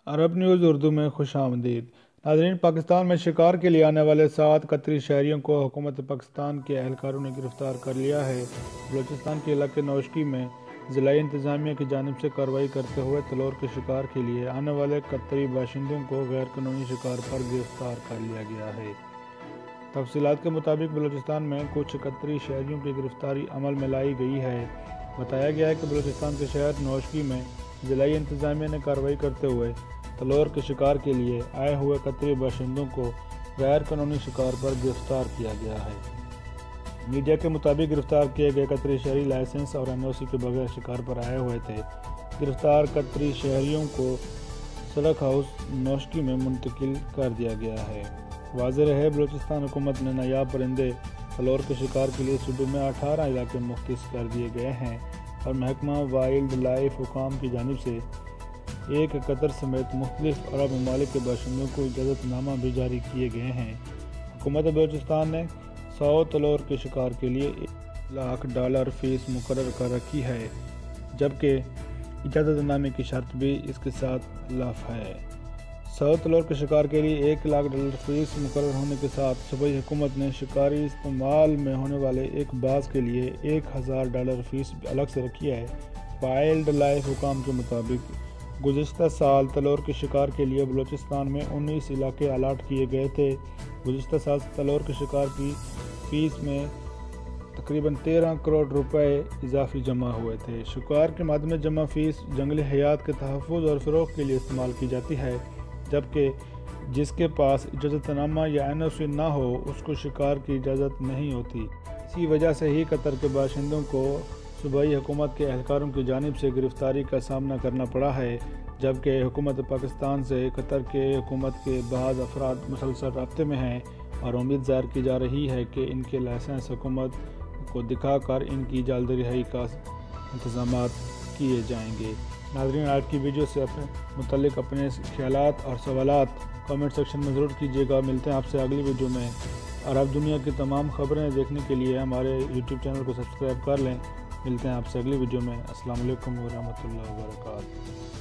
عرب news Urdu میں خوش آمدید ناظرین۔ پاکستان میں شکار کے لیے آنے والے 7 قطری شہریوں کو حکومت پاکستان کے اہلکاروں نے گرفتار کر لیا ہے۔ بلوچستان کے علاقے نوشکی میں ضلعی انتظامیہ کی جانب سے کارروائی کرتے ہوئے تلور کے شکار کے لیے آنے والے قطری باشندوں کو غیر قانونی شکار پر گرفتار کر لیا گیا ہے۔ تفصیلات کے مطابق بلوچستان میں کچھ قطری شہریوں کی گرفتاری عمل میں لائی گئی ہے۔ بتایا گیا ہے کہ بلوچستان کے شہر نوشکی میں ضلعی انتظامیہ نے کارروائی کرتے ہوئے تلور کے شکار کے لیے آئے ہوئے قطری باشندوں کو غیر قانونی شکار پر گرفتار کیا گیا ہے۔ میڈیا کے مطابق گرفتار کیے گئے قطری شہری لائسنس اور NOC کے بغیر شکار پر آئے ہوئے تھے۔ گرفتار قطری شہریوں کو سڑک ہاؤس نوشکی میں منتقل کر دیا گیا ہے۔ واضح رہے، بلوچستان حکومت نے نایاب پرندے تلور کے شکار کے لیے صوبے میں 18 علاقے مختص کر دیے گئے ہیں اور محکمہ وائلڈ لائف حکام کی جانب سے ایک قطر سمیت مختلف عرب ممالک کے باشندوں کو اجازت نامہ بھی جاری کیے گئے ہیں۔ حکومت بلوچستان نے 100 تلور کے شکار کے لیے $1,00,000 فیس مقرر کر رکھی ہے، جبکہ اجازت نامے کی شرط بھی اس کے ساتھ لاف ہے۔ 100 تلور کے شکار کے لیے $1,00,000 فیس مقرر ہونے کے ساتھ صوبائی حکومت نے شکاری استعمال میں ہونے والے ایک باز کے لیے $1,000 فیس الگ سے رکھی ہے۔ وائلڈ لائف حکام کے مطابق گزشتہ سال تلور کے شکار کے لیے بلوچستان میں 19 علاقے الاٹ کیے گئے تھے۔ گزشتہ سال تلور کے شکار کی فیس میں تقریباً 13 کروڑ روپے اضافی جمع ہوئے تھے۔ شکار کے مد میں جمع فیس جنگلی حیات کے تحفظ اور فروغ کے لیے استعمال کی جاتی ہے، جبکہ جس کے پاس اجازت نامہ یا NOC نہ ہو اس کو شکار کی اجازت نہیں ہوتی۔ اسی وجہ سے ہی قطر کے باشندوں کو صوبائی حکومت کے اہلکاروں کی جانب سے گرفتاری کا سامنا کرنا پڑا ہے، جبکہ حکومت پاکستان سے قطر کے حکومت کے بعض افراد مسلسل رابطے میں ہیں اور امید ظاہر کی جا رہی ہے کہ ان کے لائسنس حکومت کو دکھا کر ان کی جلد رہائی کا انتظامات کیے جائیں گے۔ ناظرین، آج کی ویڈیو سے متعلق اپنے خیالات اور سوالات کامنٹ سیکشن میں ضرور کیجیے گا۔ ملتے ہیں آپ سے اگلی ویڈیو میں۔ عرب دنیا کی تمام خبریں دیکھنے کے لیے ہمارے YouTube چینل کو سبسکرائب کر لیں۔ ملتے ہیں آپ سے اگلی ویڈیو میں۔ السلام علیکم ورحمۃ اللہ وبرکاتہ۔